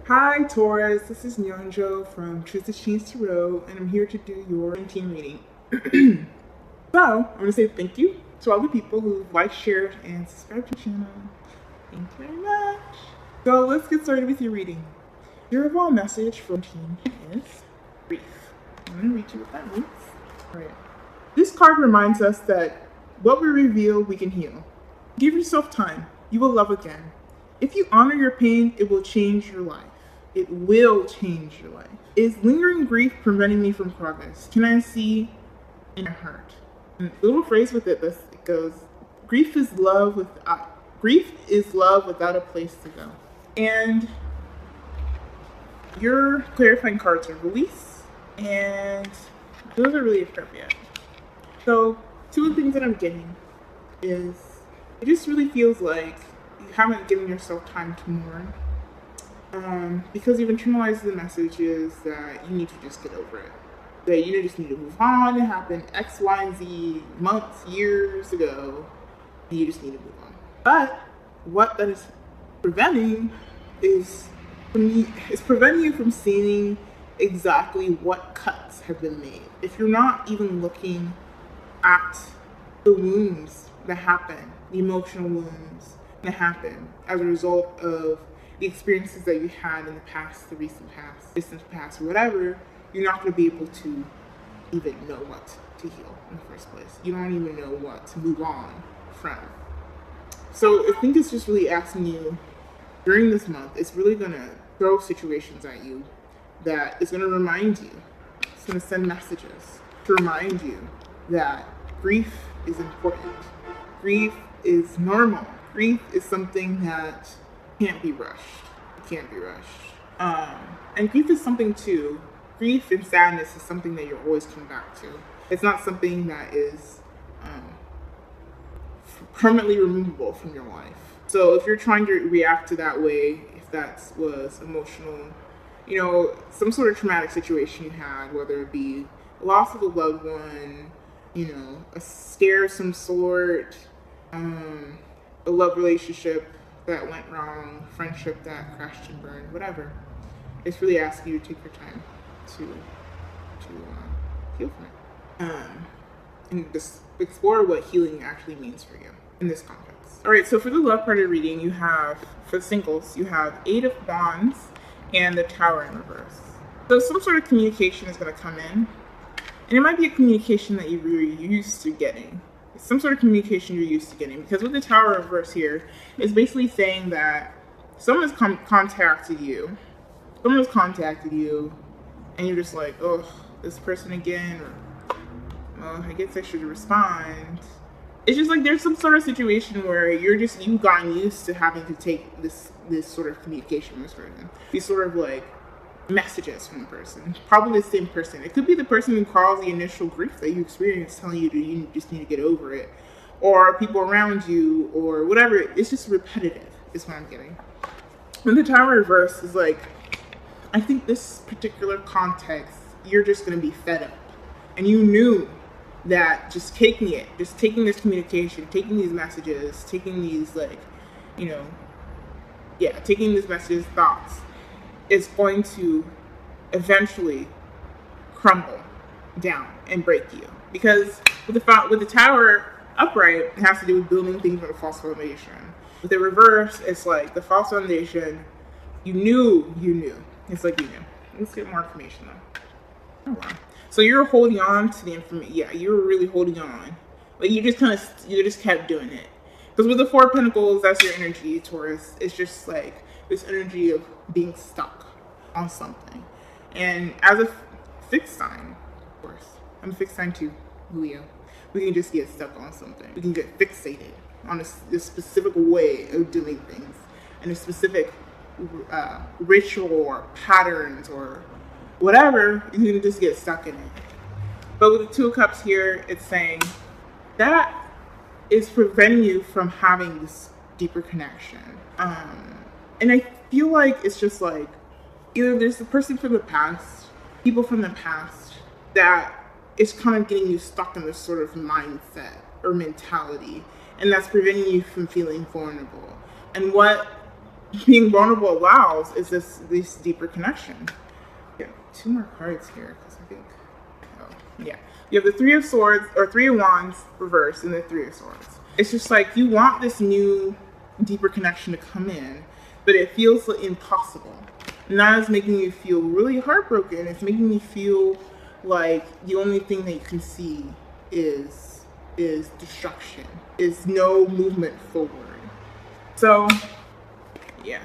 Hi Taurus, this is Nyonjo from Truth is Change Tarot, and I'm here to do your team reading. So, I want to say thank you to all the people who liked, shared, and subscribed to the channel. Thank you very much. So, let's get started with your reading. Your overall message for team is grief. I'm going to read you what that means. Alright. This card reminds us that what we reveal, we can heal. Give yourself time. You will love again. If you honor your pain, it will change your life. It will change your life. Is lingering grief preventing me from progress? Can I see in my heart? And the little phrase with it goes, grief is love without a place to go. And your clarifying cards are release, and those are really appropriate. So two of the things that I'm getting is it just really feels like you haven't given yourself time to mourn. Because you've internalized the messages that you need to just get over it. That you just need to move on. It happened X, Y, and Z months, years ago, and you just need to move on. But what that is preventing is preventing you from seeing exactly what cuts have been made. If you're not even looking at the wounds that happen, the emotional wounds that happen as a result of the experiences that you had in the past, the recent past, distant past, or whatever, you're not going to be able to even know what to heal in the first place. You don't even know what to move on from. So I think it's just really asking you during this month, it's really going to throw situations at you that is going to remind you, it's going to send messages to remind you that grief is important. Grief is normal. Grief is something that can't be rushed. It can't be rushed. And grief is something too. Grief and sadness is something that you're always coming back to. It's not something that is permanently removable from your life. So if you're trying to react to that way, if that was emotional, some sort of traumatic situation you had, whether it be loss of a loved one, a scare of some sort, a love relationship that went wrong, friendship that crashed and burned, whatever. It's really asking you to take your time to heal from it. And just explore what healing actually means for you in this context. All right, so for the love part of reading, you have, for singles, you have 8 of Wands and the Tower in reverse. So some sort of communication is going to come in, and it might be a communication that you're used to getting. Some sort of communication you're used to getting, because with the Tower in reverse here, it's basically saying that someone has contacted you, and you're just like, oh, this person again, or, well, I guess I should respond. It's just like there's some sort of situation where you've gotten used to having to take this sort of communication from this person. These sort of like messages from the person. Probably the same person. It could be the person who caused the initial grief that you experienced telling you you just need to get over it. Or people around you, or whatever. It's just repetitive, is what I'm getting. When the Tower reverse is like, I think this particular context, you're just going to be fed up. And you knew that just taking this communication, taking these messages, taking these taking these messages, thoughts, is going to eventually crumble down and break you. Because with the Tower upright, it has to do with building things on a false foundation. With the reverse, it's like the false foundation, you knew. It's like you knew. Let's get more information though. Oh wow. So you're holding on to the information. Yeah, you were really holding on. Like you just kept doing it. Because with the 4 of Pentacles, that's your energy, Taurus. It's just like this energy of being stuck on something. And as a fixed sign, of course, I'm a fixed sign too, Leo. We can just get stuck on something. We can get fixated on a specific way of doing things, and a specific ritual or patterns or whatever. You can just get stuck in it. But with the 2 of Cups here, it's saying that is preventing you from having this deeper connection. And I feel like it's just like either there's the person from the past, people from the past, that is kind of getting you stuck in this sort of mindset or mentality, and that's preventing you from feeling vulnerable. And what being vulnerable allows is this deeper connection. Yeah, 2 more cards here because I think, oh yeah, you have the Three of Swords or Three of Wands reversed and the Three of Swords. It's just like you want this new deeper connection to come in, but it feels impossible. And that is making you feel really heartbroken. It's making me feel like the only thing that you can see is destruction, is no movement forward. So yeah,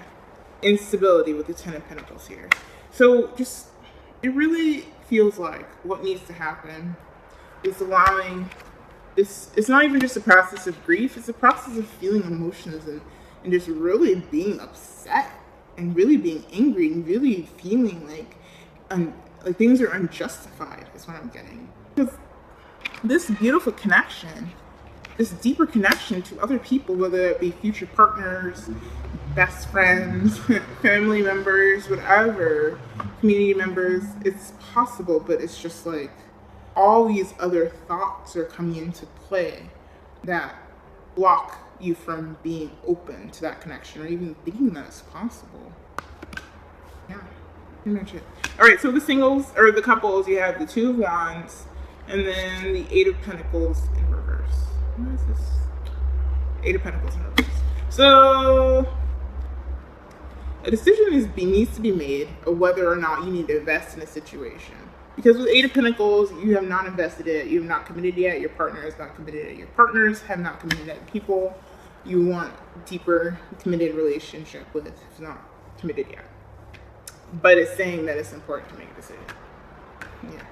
instability with the Ten of Pentacles here. So just, it really feels like what needs to happen is allowing this. It's not even just a process of grief, it's a process of feeling emotions and just really being upset and really being angry and really feeling like things are unjustified is what I'm getting. Because this beautiful connection, this deeper connection to other people, whether it be future partners, best friends, family members, whatever, community members, it's possible, but it's just like all these other thoughts are coming into play that block you from being open to that connection or even thinking that it's possible. Yeah, pretty much it. All right, so the singles or the couples, you have the Two of Wands and then the Eight of Pentacles in reverse. What is this? Eight of Pentacles in reverse. So a decision needs to be made of whether or not you need to invest in a situation. Because with Eight of Pentacles, you have not invested it, you have not committed yet, your partner is not committed yet, your partners have not committed yet. People you want deeper committed relationship with is not committed yet. But it's saying that it's important to make a decision. Yeah.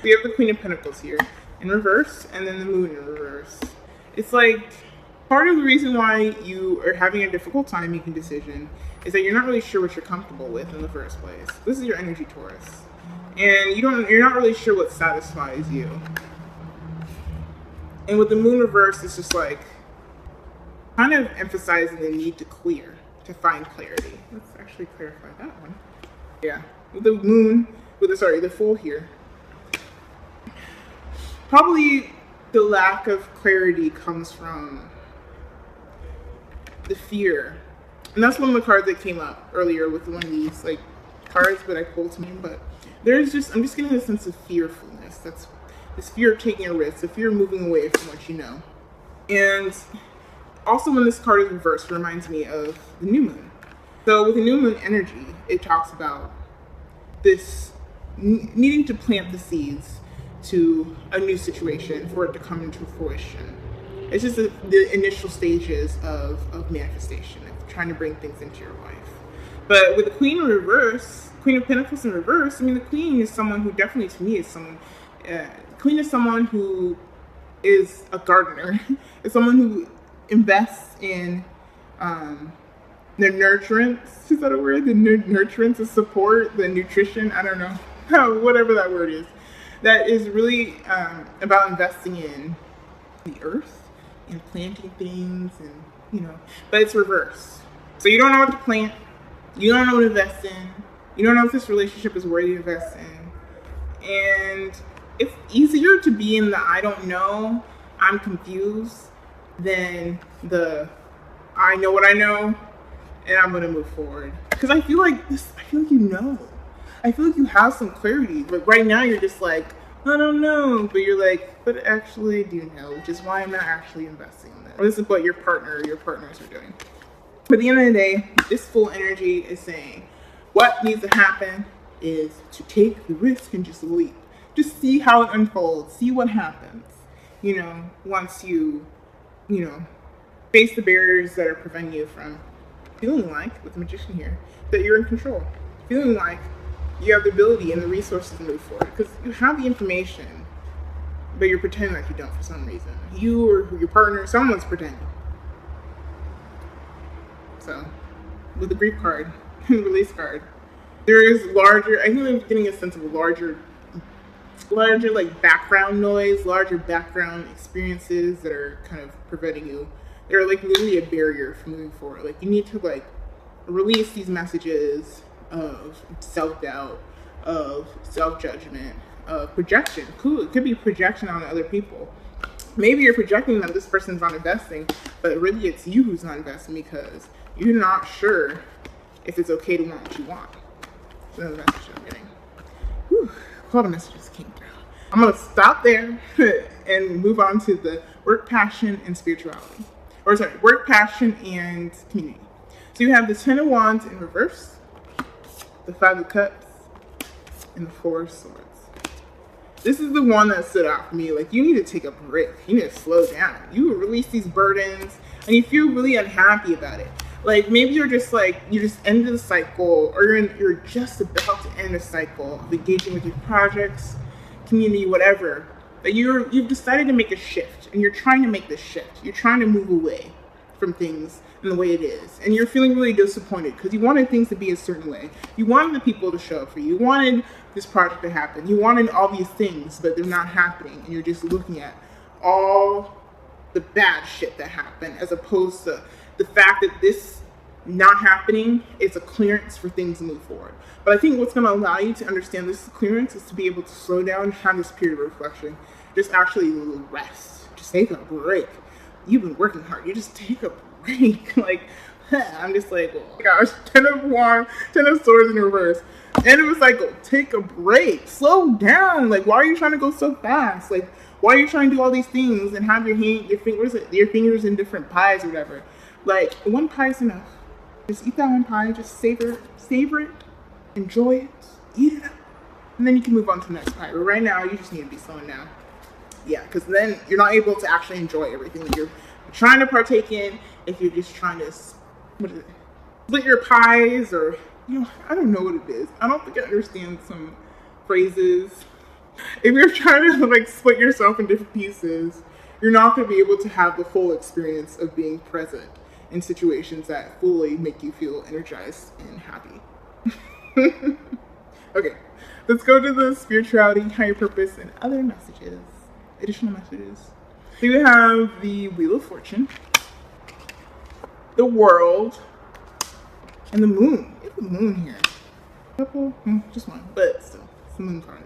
We have the Queen of Pentacles here in reverse and then the Moon in reverse. It's like part of the reason why you are having a difficult time making a decision is that you're not really sure what you're comfortable with in the first place. This is your energy, Taurus. And you're not really sure what satisfies you. And with the Moon reverse, it's just like kind of emphasizing the need to clear, to find clarity. Let's actually clarify that one. Yeah, with the Moon, the Fool here. Probably the lack of clarity comes from the fear. And that's one of the cards that came up earlier with one of these like cards that I pulled to me, but I'm just getting a sense of fearfulness. That's this fear of taking a risk, the fear of moving away from what you know. And also when this card is reversed, it reminds me of the new moon. So with the new moon energy, it talks about this needing to plant the seeds to a new situation for it to come into fruition. It's just the initial stages of manifestation, of trying to bring things into your life. But with the Queen in reverse, Queen of Pentacles in reverse, I mean, the Queen is someone who definitely, to me, is someone, Queen is someone who is a gardener. It's someone who invests in the nurturance, is that a word? The nurturance, the support, the nutrition, I don't know, whatever that word is. That is really about investing in the earth and planting things and, but it's reverse. So you don't know what to plant. You don't know what to invest in. You don't know if this relationship is worthy to invest in. And it's easier to be in the I don't know, I'm confused, than the I know what I know and I'm gonna move forward. Because I feel like you know. I feel like you have some clarity, but right now you're just like, I don't know. But you're like, but actually I do know, which is why I'm not actually investing in this. Or this is what your partner or your partners are doing. But at the end of the day, this full energy is saying what needs to happen is to take the risk and just leap. Just see how it unfolds. See what happens. Once you, face the barriers that are preventing you from feeling like, with the Magician here, that you're in control. Feeling like you have the ability and the resources to move forward. Because you have the information, but you're pretending like you don't for some reason. You or your partner, someone's pretending. So, with the grief card, release card, there is larger, I think I'm getting a sense of a larger like background noise, larger background experiences that are kind of preventing you. They're like literally a barrier for moving forward. Like you need to like release these messages of self-doubt, of self-judgment, of projection. Cool, it could be projection on other people. Maybe you're projecting that this person's not investing, but really it's you who's not investing because you're not sure if it's okay to want what you want. That's another message I'm getting. Whew, a lot of messages came through. I'm going to stop there and move on to the work, passion, and spirituality. Or sorry, work, passion, and community. So you have the 10 of Wands in reverse, the 5 of Cups, and the 4 of Swords. This is the one that stood out for me. Like, you need to take a break. You need to slow down. You release these burdens, and you feel really unhappy about it. Like, maybe you're just like, you just ended the cycle, or you're just about to end a cycle of engaging with your projects, community, whatever. But you've decided to make a shift, and you're trying to make this shift. You're trying to move away from things in the way it is, and you're feeling really disappointed because you wanted things to be a certain way. You wanted the people to show up for you. You wanted this project to happen. You wanted all these things, but they're not happening, and you're just looking at all the bad shit that happened, as opposed to the fact that this not happening is a clearance for things to move forward. But I think what's going to allow you to understand this clearance is to be able to slow down, have this period of reflection, just actually rest, just take a break. You've been working hard. You just take a break. Like, I'm just like, oh my gosh, 10 of Wands, 10 of Swords in reverse. End of a cycle. Take a break. Slow down. Like, why are you trying to go so fast? Like, why are you trying to do all these things and have your fingers in different pies or whatever? Like, one pie is enough. Just eat that one pie. Just savor it, enjoy it, eat it up, and then you can move on to the next pie. But right now, you just need to be slowing down. Yeah, because then you're not able to actually enjoy everything that you're trying to partake in if you're just trying to, split your pies, or, I don't know what it is. I don't think I understand some phrases. If you're trying to like split yourself in different pieces, you're not going to be able to have the full experience of being present in situations that fully make you feel energized and happy. Okay, let's go to the spirituality, higher purpose, and other messages, additional messages. So you have the Wheel of Fortune, the World, and the Moon. You have the Moon here. Couple, just one, but still, it's the Moon card.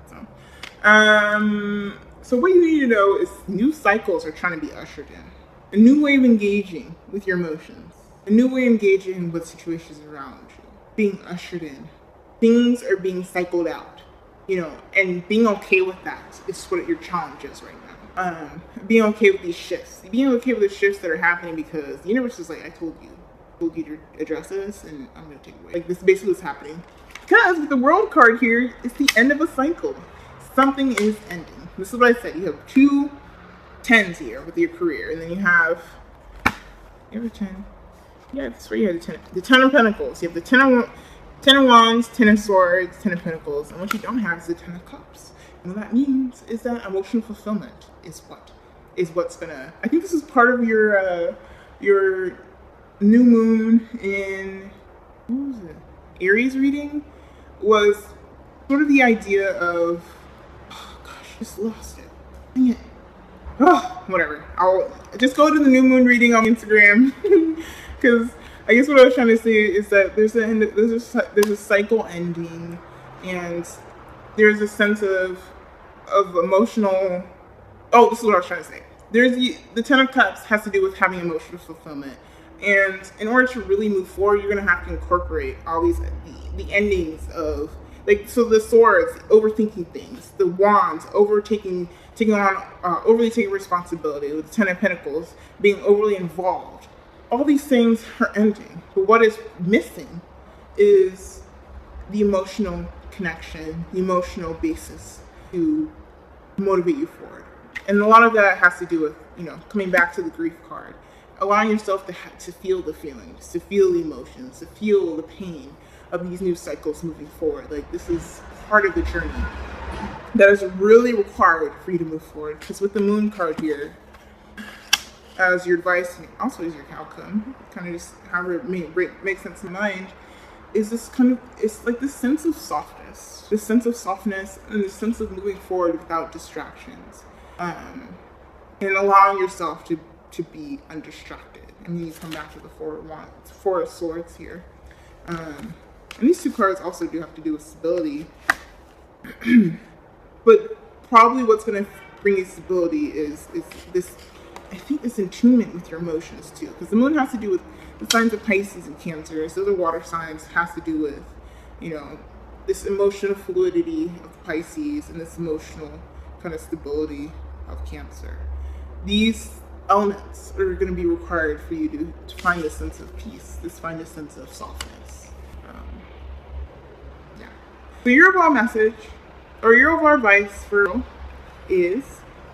So what you need to know is new cycles are trying to be ushered in. A new way of engaging with your emotions. A new way of engaging with situations around you. Being ushered in. Things are being cycled out, and being okay with that is what your challenge is right now. Being okay with these shifts. Being okay with the shifts that are happening because the universe is like, I told you to address this, and I'm going to take it away. Like, this basically is happening. Because with the World card here, it's the end of a cycle. Something is ending. This is what I said. You have 2 10s here with your career, and then you have a 10. Yeah, that's where you have the 10 of Pentacles. You have the 10 of Wands, 10 of Swords, 10 of Pentacles, and what you don't have is the 10 of Cups. And what that means is that emotional fulfillment is what's gonna. I think this is part of your new moon in, what was it? Aries reading, was sort of the idea of, oh gosh, just lost it. Dang it. Oh, whatever. I'll just go to the new moon reading on Instagram, because I guess what I was trying to say is that there's a cycle ending, and there's a sense of emotional. Oh, this is what I was trying to say. There's the 10 of Cups has to do with having emotional fulfillment, and in order to really move forward, you're gonna have to incorporate all these the endings of, like, so the Swords, overthinking things, the Wands, overly taking responsibility, with the 10 of Pentacles being overly involved. All these things are ending, but what is missing is the emotional connection, the emotional basis to motivate you forward. And a lot of that has to do with, coming back to the grief card, allowing yourself to feel the feelings, to feel the emotions, to feel the pain of these new cycles moving forward. Like, this is part of the journey that is really required for you to move forward. Because with the Moon card here, as your advice and also as your outcome, kind of just however it makes sense in mind, is this it's like this sense of softness, and this sense of moving forward without distractions, and allowing yourself to be undistracted. And then you come back to the Four of Swords here. And these 2 cards also do have to do with stability. But probably what's going to bring you stability is this, I think, this attunement with your emotions too. Because the Moon has to do with the signs of Pisces and Cancer. So the water signs has to do with, you know, this emotional fluidity of Pisces and this emotional kind of stability of Cancer. These elements are going to be required for you to find a sense of peace, to find a sense of softness. Yeah. So your overall message, or your overall advice for is,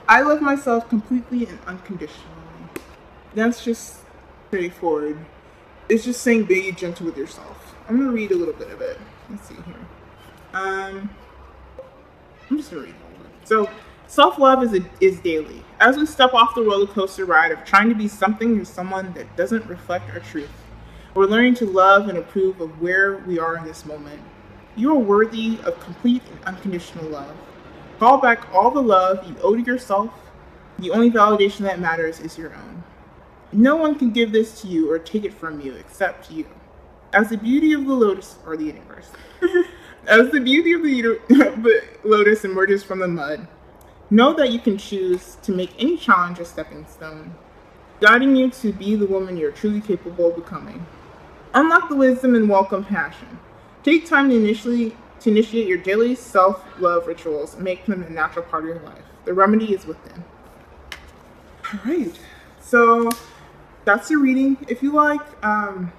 I love myself completely and unconditionally. That's just straightforward. It's just saying be gentle with yourself. I'm going to read a little bit of it. Let's see here. I'm just going to read all of it. So, self-love is daily. As we step off the roller coaster ride of trying to be something or someone that doesn't reflect our truth, we're learning to love and approve of where we are in this moment. You are worthy of complete and unconditional love. Call back all the love you owe to yourself. The only validation that matters is your own. No one can give this to you or take it from you except you. As the beauty of the lotus, or the universe, as the beauty of the lotus emerges from the mud, know that you can choose to make any challenge a stepping stone, guiding you to be the woman you're truly capable of becoming. Unlock the wisdom and welcome passion. Take time to initiate your daily self-love rituals and make them a natural part of your life. The remedy is within. All right, so that's your reading. If you like,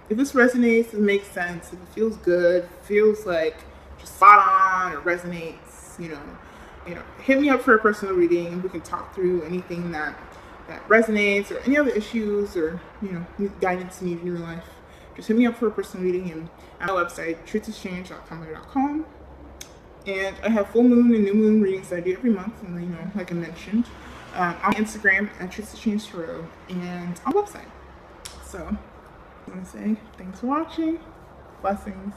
if this resonates, it makes sense, if it feels good, feels like just spot on or resonates, you know, hit me up for a personal reading and we can talk through anything that resonates or any other issues or, you know, guidance you need in your life. Just hit me up for a personal reading and at my website, truthexchange.com. And I have full moon and new moon readings that I do every month, and you know, like I mentioned, on Instagram at truthexchange tarot and on website. So I want to say thanks for watching. Blessings.